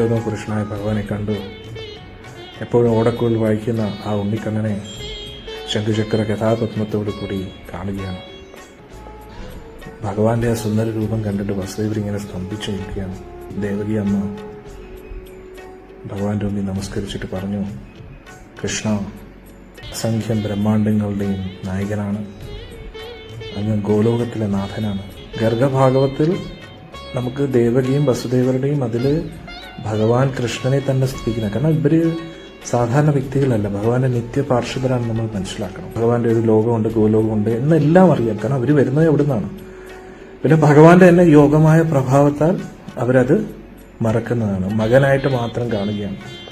ദിവ്യോധമ പുരുഷനായ ഭഗവാനെ കണ്ടു. എപ്പോഴും ഓടക്കുഴൽ വായിക്കുന്ന ആ ഉണ്ണിക്കണ്ണനെ ശംഖുചക്ര കഥാപത്മത്തോടു കൂടി കാണുകയാണ്. ഭഗവാന്റെ ആ സുന്ദര രൂപം കണ്ടിട്ട് വസുദേവരിങ്ങനെ സ്തംഭിച്ചു നിൽക്കുകയാണ്. ദേവകി അമ്മ ഭഗവാന്റെ മുമ്പിൽ നമസ്കരിച്ചിട്ട് പറഞ്ഞു, കൃഷ്ണ, അസംഖ്യം ബ്രഹ്മാണ്ടങ്ങളുടെയും നായകനാണ്, അങ്ങ് ഗോലോകത്തിലെ നാഥനാണ്. ഗർഗഭാഗവത്തിൽ നമുക്ക് ദേവകിയും വസുദേവരുടെയും അതിൽ ഭഗവാൻ കൃഷ്ണനെ തന്നെ സ്തുതിക്കുന്നത്. കാരണം ഇവര് സാധാരണ വ്യക്തികളല്ല, ഭഗവാന്റെ നിത്യപാർഷദരാണ് നമ്മൾ മനസ്സിലാക്കണം. ഭഗവാന്റെ ഒരു ലോകമുണ്ട്, ഗോലോകമുണ്ട് എന്നെല്ലാം അറിയാം. കാരണം അവർ വരുന്നത് എവിടെ നിന്നാണ്. പിന്നെ ഭഗവാന്റെ തന്നെ യോഗമായ പ്രഭാവത്താൽ അവരത് മറക്കുന്നതാണ്, മകനായിട്ട് മാത്രം കാണുകയാണ്.